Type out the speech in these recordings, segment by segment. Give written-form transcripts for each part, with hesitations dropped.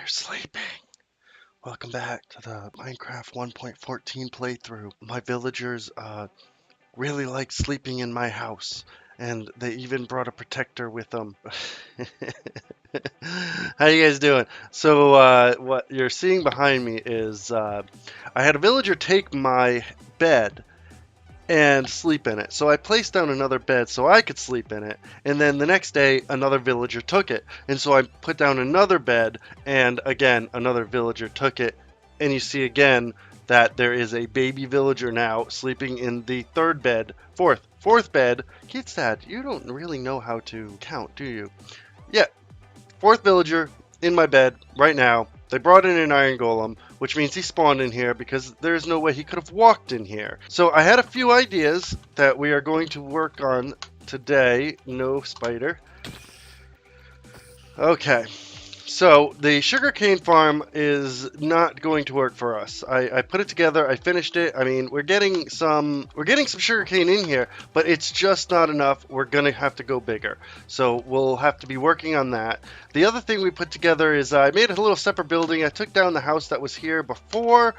You're sleeping. Welcome back to the Minecraft 1.14 playthrough. My villagers really like sleeping in my house, and they even brought a protector with them. How you guys doing? So what you're seeing behind me is I had a villager take my bed and sleep in it. So I placed down another bed so I could sleep in it. And then the next day, another villager took it. And so I put down another bed, and again, another villager took it. And you see again that there is a baby villager now sleeping in the third bed, fourth bed. Kids, Dad, you don't really know how to count, do you? Yeah, fourth villager in my bed right now. They brought in an iron golem, which means he spawned in here because there's no way he could have walked in here. So I had a few ideas that we are going to work on today. No spider. Okay. So the sugarcane farm is not going to work for us. I put it together. I finished it. I mean, we're getting some sugarcane in here, but it's just not enough. We're gonna have to go bigger. So we'll have to be working on that. The other thing we put together is I made a little separate building. I took down the house that was here before,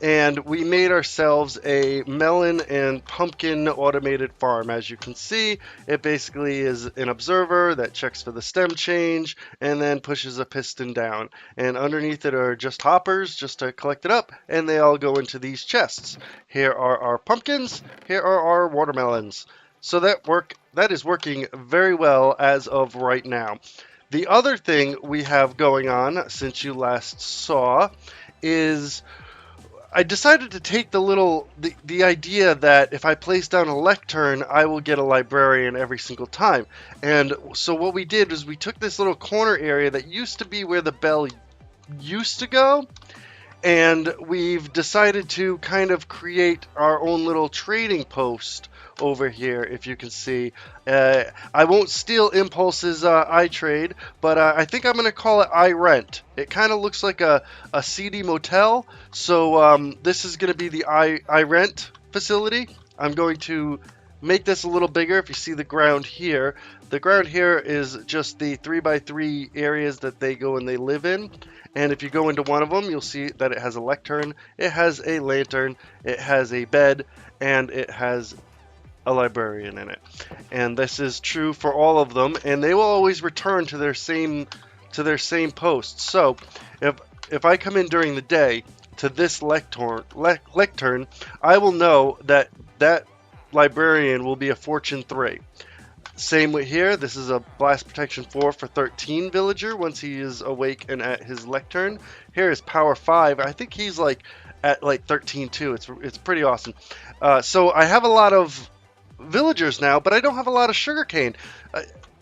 and we made ourselves a melon and pumpkin automated farm. As you can see, it basically is an observer that checks for the stem change and then pushes a piston down. And underneath it are just hoppers just to collect it up, and they all go into these chests. Here are our pumpkins, here are our watermelons. So that is working very well as of right now. The other thing we have going on since you last saw is I decided to take the idea that if I place down a lectern, I will get a librarian every single time. And so what we did is we took this little corner area that used to be where the bell used to go, and we've decided to kind of create our own little trading post over here. If you can see, I won't steal Impulse's I trade, but I think I'm gonna call it I rent. It kind of looks like a seedy motel, so this is gonna be the I rent facility. I'm going to make this a little bigger. If you see the ground here is just the 3x3 areas that they go and they live in. And if you go into one of them, you'll see that it has a lectern, it has a lantern, it has a bed, and it has a librarian in it. And this is true for all of them, and they will always return to their same posts. So if I come in during the day to this lectern, I will know that librarian will be a fortune 3. Same with here. This is a blast protection 4 for 13 villager once he is awake and at his lectern. Here is power 5. I think he's like at like 13 too. It's pretty awesome. So I have a lot of villagers now, but I don't have a lot of sugarcane.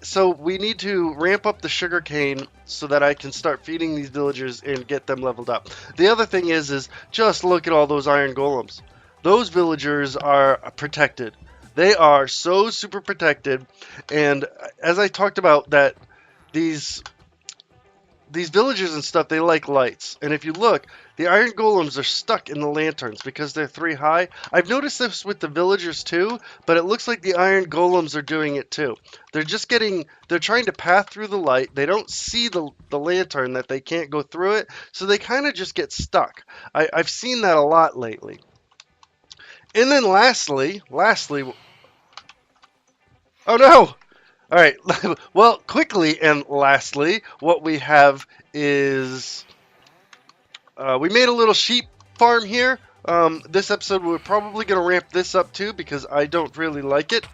So we need to ramp up the sugarcane so that I can start feeding these villagers and get them leveled up. The other thing is just look at all those iron golems. Those villagers are protected. They are so super protected, and as I talked about, that these villagers and stuff, they like lights. And if you look, the iron golems are stuck in the lanterns because they're 3 high. I've noticed this with the villagers too, but it looks like the iron golems are doing it too. They're trying to pass through the light. They don't see the lantern, that they can't go through it, so they kind of just get stuck. I've seen that a lot lately. And then lastly, oh no! All right. Well, quickly and lastly, what we have is we made a little sheep farm here. This episode we're probably going to ramp this up too because I don't really like it.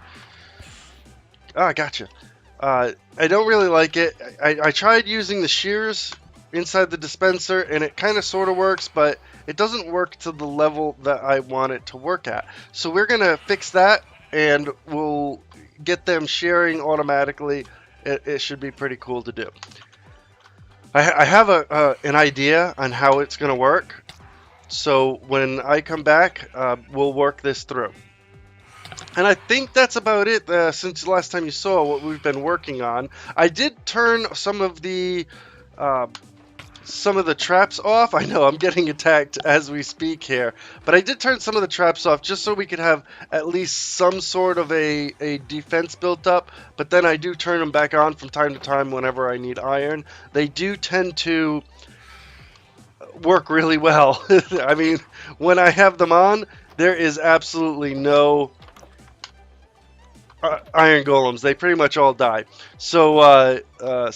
Ah, gotcha. I don't really like it. I tried using the shears inside the dispenser, and it kind of sort of works, but it doesn't work to the level that I want it to work at. So we're going to fix that, and we'll get them sharing automatically. It should be pretty cool to do. I have an idea on how it's going to work. So when I come back, we'll work this through. And I think that's about it since the last time you saw what we've been working on. I did turn some of the traps off. I know I'm getting attacked as we speak here, but I did turn some of the traps off just so we could have at least some sort of a defense built up, but then I do turn them back on from time to time whenever I need iron. They do tend to work really well. I mean, when I have them on, there is absolutely no iron golems. They pretty much all die. So I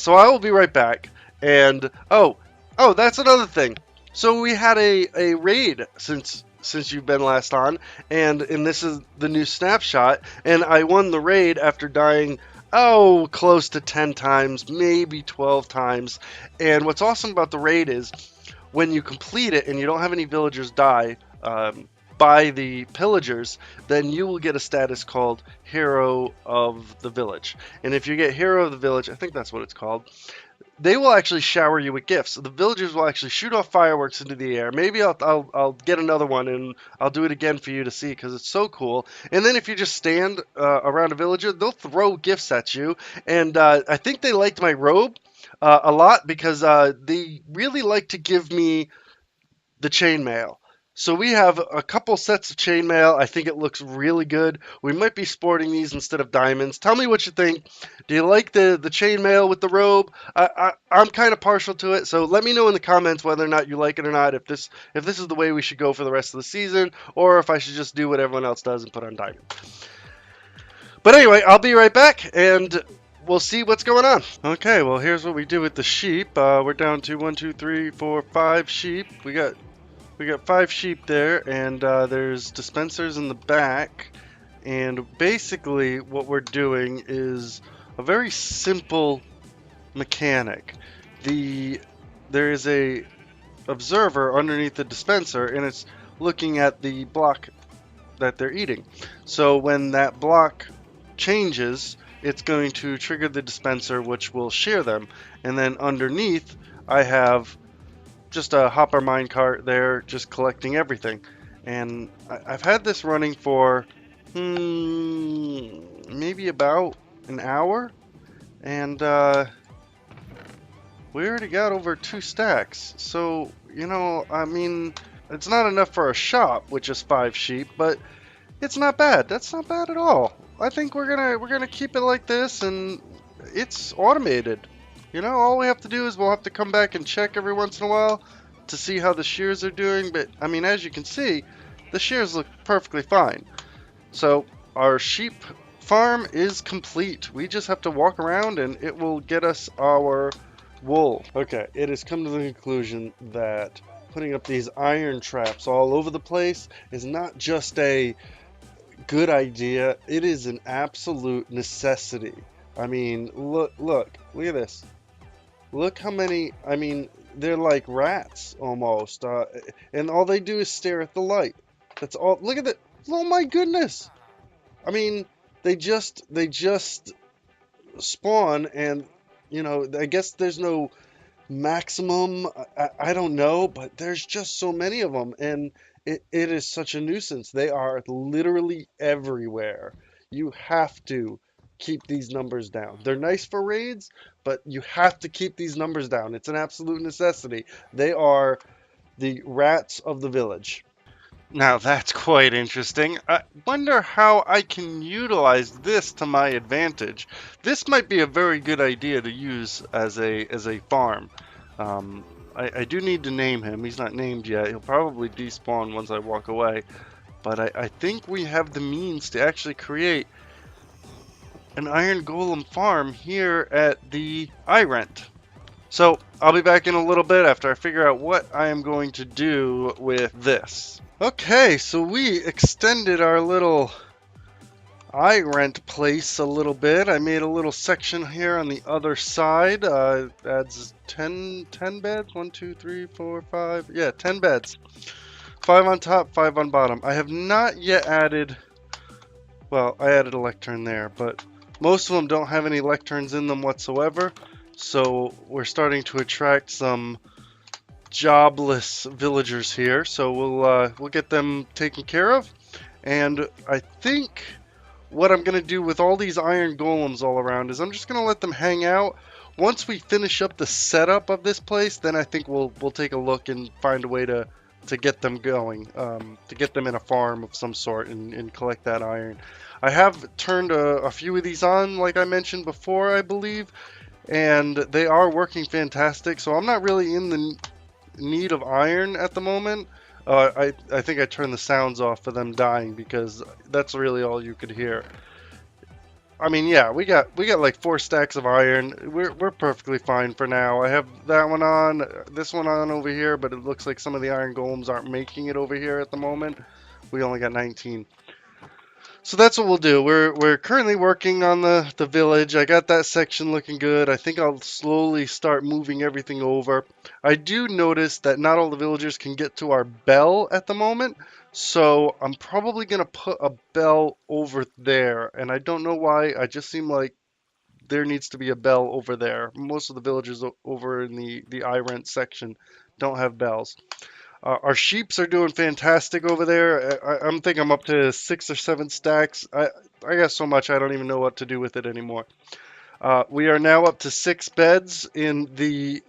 will be right back. And oh, that's another thing. So we had a raid since you've been last on, and this is the new snapshot. And I won the raid after dying close to 10 times, maybe 12 times. And what's awesome about the raid is when you complete it and you don't have any villagers die. By the pillagers, then you will get a status called Hero of the Village. And if you get Hero of the Village, I think that's what it's called, they will actually shower you with gifts. The villagers will actually shoot off fireworks into the air. Maybe I'll get another one and I'll do it again for you to see because it's so cool. And then if you just stand around a villager, they'll throw gifts at you. And I think they liked my robe a lot because they really like to give me the chainmail. So we have a couple sets of chainmail. I think it looks really good. We might be sporting these instead of diamonds. Tell me what you think. Do you like the chainmail with the robe? I'm kind of partial to it. So let me know in the comments whether or not you like it or not. If this is the way we should go for the rest of the season, or if I should just do what everyone else does and put on diamond. But anyway, I'll be right back and we'll see what's going on. Okay, well here's what we do with the sheep. We're down to 1, 2, 3, 4, 5 sheep. We got 5 sheep there, and there's dispensers in the back. And basically what we're doing is a very simple mechanic. There is a observer underneath the dispenser, and it's looking at the block that they're eating. So when that block changes, it's going to trigger the dispenser, which will shear them. And then underneath, I have just a hopper minecart there, just collecting everything. And I've had this running for maybe about an hour, and we already got over 2 stacks. So, I mean, it's not enough for a shop with just 5 sheep, but it's not bad. That's not bad at all. I think we're gonna keep it like this, and it's automated. All we have to do is we'll have to come back and check every once in a while to see how the shears are doing. But, I mean, as you can see, the shears look perfectly fine. So, our sheep farm is complete. We just have to walk around and it will get us our wool. Okay, it has come to the conclusion that putting up these iron traps all over the place is not just a good idea, it is an absolute necessity. I mean, look at this. Look how many, I mean, they're like rats almost, and all they do is stare at the light. That's all. Look at that. Oh my goodness. I mean, they just spawn, and I guess there's no maximum. I don't know, but there's just so many of them, and it is such a nuisance. They are literally everywhere. You have to keep these numbers down. They're nice for raids, but you have to keep these numbers down. It's an absolute necessity. They are the rats of the village. Now that's quite interesting. I wonder how I can utilize this to my advantage. This might be a very good idea to use as a farm. I do need to name him. He's not named yet. He'll probably despawn once I walk away. But I think we have the means to actually create an iron golem farm here at the iRent. So I'll be back in a little bit after I figure out what I am going to do with this. Okay, so we extended our little iRent place a little bit. I made a little section here on the other side. Adds 10 beds. 1, 2, 3, 4, 5. Yeah, 10 beds. 5 on top, 5 on bottom. I have not yet added, well, I added a lectern there, but most of them don't have any lecterns in them whatsoever. So we're starting to attract some jobless villagers here. So we'll get them taken care of. And I think what I'm going to do with all these iron golems all around is I'm just going to let them hang out. Once we finish up the setup of this place, then I think we'll take a look and find a way to get them going, to get them in a farm of some sort and collect that iron. I have turned a few of these on, like I mentioned before, I believe, and they are working fantastic. So I'm not really in need of iron at the moment. I think I turned the sounds off for them dying because that's really all you could hear. I mean, yeah, we got like 4 stacks of iron. We're perfectly fine for now. I have that one on, this one on over here, but it looks like some of the iron golems aren't making it over here at the moment. We only got 19. So that's what we'll do. We're currently working on the village. I got that section looking good. I think I'll slowly start moving everything over. I do notice that not all the villagers can get to our bell at the moment, so I'm probably gonna put a bell over there. And I don't know why. I just seem like there needs to be a bell over there. Most of the villagers over in the iRent section don't have bells. Our sheeps are doing fantastic over there. I'm think I'm up to 6 or 7 stacks. I got so much I don't even know what to do with it anymore. We are now up to 6 beds in the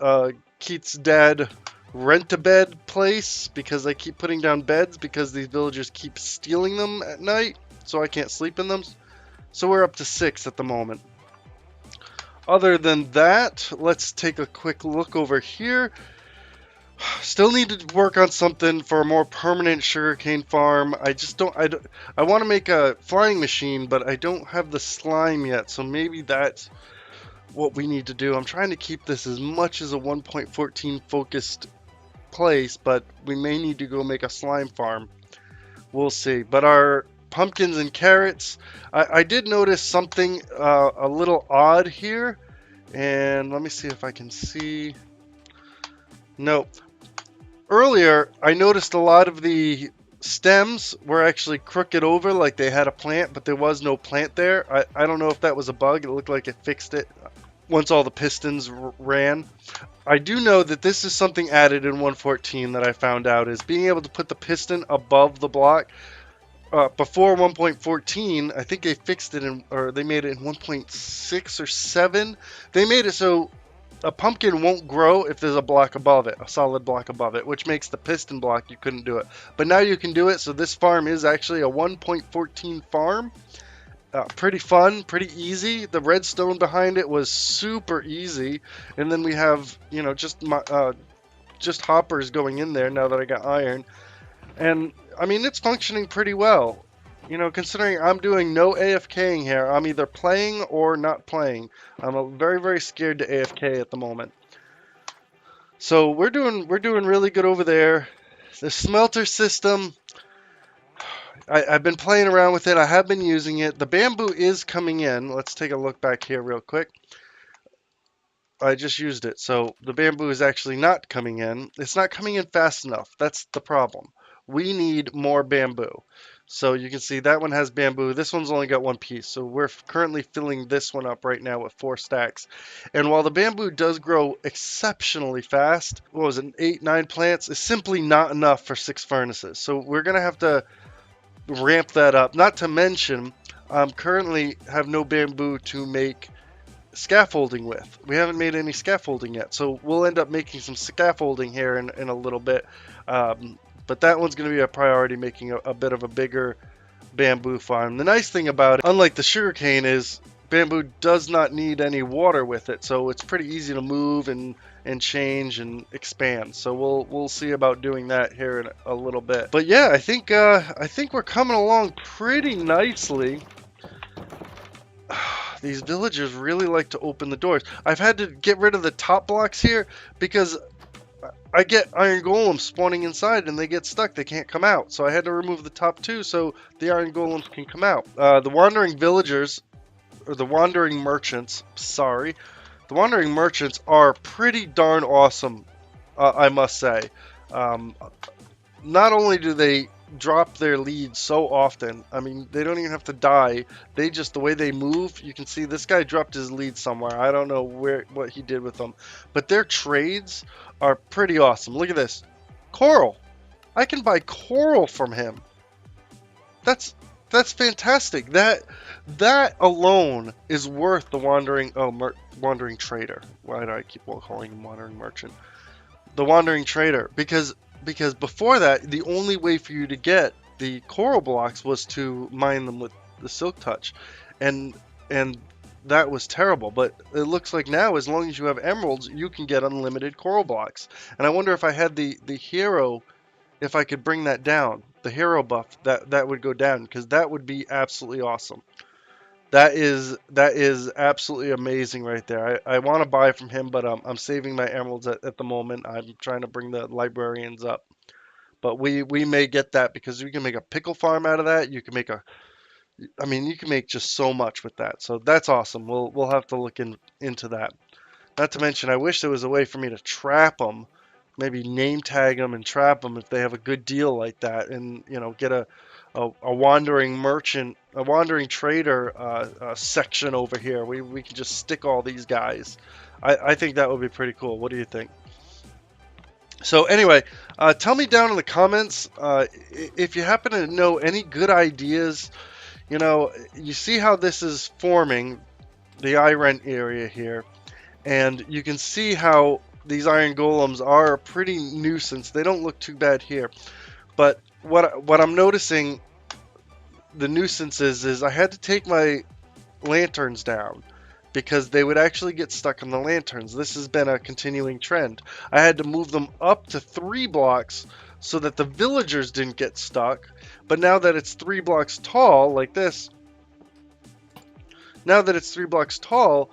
Keith's dad rent-a-bed place because I keep putting down beds because these villagers keep stealing them at night, so I can't sleep in them. So we're up to 6 at the moment. Other than that, let's take a quick look over here. Still need to work on something for a more permanent sugarcane farm. I just don't. I want to make a flying machine, but I don't have the slime yet. So maybe that's what we need to do. I'm trying to keep this as much as a 1.14 focused place, but we may need to go make a slime farm. We'll see. But our pumpkins and carrots, I did notice something a little odd here. And let me see if I can see. Nope. Earlier, I noticed a lot of the stems were actually crooked over like they had a plant, but there was no plant there. I don't know if that was a bug. It looked like it fixed it once all the pistons ran. I do know that this is something added in 1.14 that I found out is being able to put the piston above the block. Before 1.14, I think they fixed it or they made it in 1.6 or 7. They made it so a pumpkin won't grow if there's a block above it, a solid block above it, which makes the piston block you couldn't do it. But now you can do it, so this farm is actually a 1.14 farm. Pretty fun, pretty easy. The redstone behind it was super easy, and then we have, you know, just hoppers going in there now that I got iron, and I mean it's functioning pretty well. You know, considering I'm doing no AFKing here, I'm either playing or not playing. I'm very, very scared to AFK at the moment. So we're doing really good over there. The smelter system, I've been playing around with it. I have been using it. The bamboo is coming in. Let's take a look back here real quick. I just used it. So the bamboo is actually not coming in. It's not coming in fast enough. That's the problem. We need more bamboo. So you can see that one has bamboo. This one's only got 1 piece. So we're currently filling this one up right now with 4 stacks. And while the bamboo does grow exceptionally fast, what was it, 8, 9 plants, is simply not enough for 6 furnaces. So we're going to have to ramp that up. Not to mention, currently have no bamboo to make scaffolding with. We haven't made any scaffolding yet, so we'll end up making some scaffolding here in a little bit. But that one's going to be a priority, making a bit of a bigger bamboo farm. The nice thing about it, unlike the sugarcane, is bamboo does not need any water with it, so it's pretty easy to move and change and expand. So we'll see about doing that here in a little bit. But yeah, I think we're coming along pretty nicely. These villagers really like to open the doors. I've had to get rid of the top blocks here because I get iron golems spawning inside and they get stuck. They can't come out. So I had to remove the top 2 so the iron golems can come out. The wandering villagers, or the wandering merchants, sorry. The wandering merchants are pretty darn awesome, I must say. Not only do they drop their leads so often, I mean, they don't even have to die. They just, the way they move, you can see this guy dropped his lead somewhere. I don't know what he did with them. But their trades are pretty awesome. Look at this. Coral. I can buy coral from him. That's fantastic. That alone is worth the wandering trader. Why do I keep calling him wandering merchant? The wandering trader, because before that, the only way for you to get the coral blocks was to mine them with the silk touch, and that was terrible. But it looks like now, as long as you have emeralds, you can get unlimited coral blocks. And I wonder if I had the hero, if I could bring that down, the hero buff, that would go down, because that would be absolutely awesome. That is absolutely amazing right there. I want to buy from him, but I'm saving my emeralds at the moment. I'm trying to bring the librarians up. But we may get that because you can make a pickle farm out of that. You can make a, I mean, you can make just so much with that. So that's awesome. We'll have to look into that. Not to mention, I wish there was a way for me to trap them, maybe name tag them and trap them if they have a good deal like that, and get a wandering merchant, a wandering trader section over here. We can just stick all these guys. I think that would be pretty cool. What do you think? So anyway, tell me down in the comments if you happen to know any good ideas. You see how this is forming the iron area here, and you can see how these iron golems are a pretty nuisance. They don't look too bad here, but what I'm noticing the nuisance is I had to take my lanterns down because they would actually get stuck on the lanterns. This has been a continuing trend. I had to move them up to 3 blocks so that the villagers didn't get stuck. But now that it's 3 blocks tall, like this, now that it's 3 blocks tall,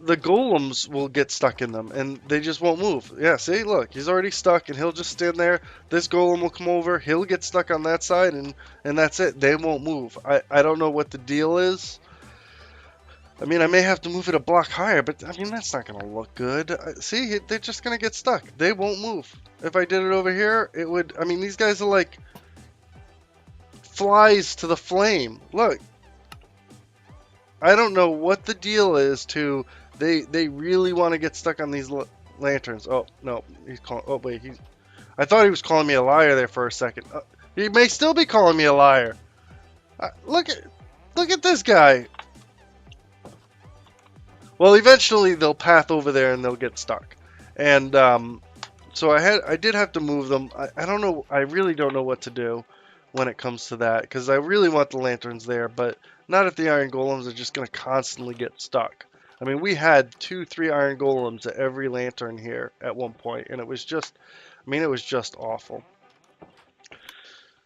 the golems will get stuck in them and they just won't move. Yeah, see, look, he's already stuck and he'll just stand there. This golem will come over, he'll get stuck on that side, and that's it. They won't move. I don't know what the deal is. I mean, I may have to move it a block higher, but I mean, that's not going to look good. See, they're just going to get stuck. They won't move. If I did it over here, it would, I mean, these guys are like flies to the flame. Look, I don't know what the deal is to, they really want to get stuck on these lanterns. Oh, no, he's calling, oh wait, I thought he was calling me a liar there for a second. He may still be calling me a liar. Look at this guy. Well, eventually they'll path over there and they'll get stuck. And so I did have to move them. I don't know. I really don't know what to do when it comes to that, because I really want the lanterns there, but not if the iron golems are just going to constantly get stuck. I mean, we had 2-3 iron golems at every lantern here at one point, and it was just, I mean, it was just awful.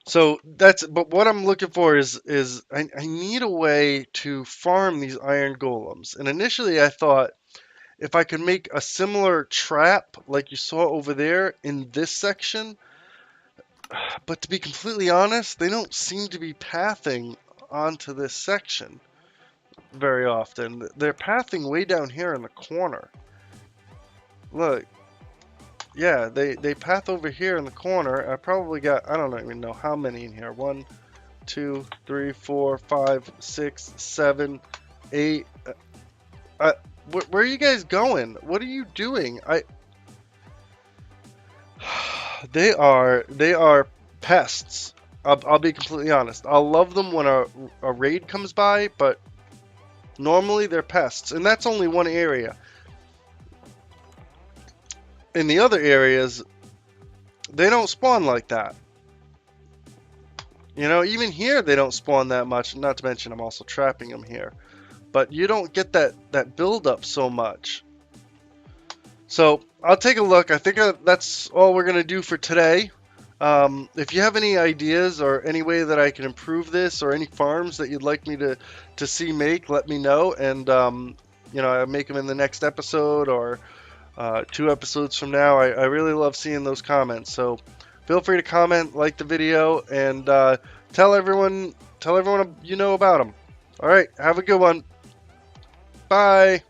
So but what I'm looking for is I need a way to farm these iron golems. And initially I thought if I could make a similar trap like you saw over there in this section, but to be completely honest, they don't seem to be pathing onto this section very often. They're pathing way down here in the corner. Look. Yeah, they path over here in the corner. I probably got, I don't even know how many in here. 1, 2, 3, 4, 5, 6, 7, 8. Where are you guys going? What are you doing? They are pests. I'll be completely honest. I'll love them when a raid comes by, but normally they're pests, and that's only one area. In the other areas, they don't spawn like that. Even here they don't spawn that much. Not to mention I'm also trapping them here. But you don't get that build up so much. So I'll take a look. I think that's all we're going to do for today. If you have any ideas or any way that I can improve this, or any farms that you'd like me to see make, let me know. And, I'll make them in the next episode, or 2 episodes from now. I really love seeing those comments, so feel free to comment, like the video, and tell everyone you know about them. All right, have a good one. Bye.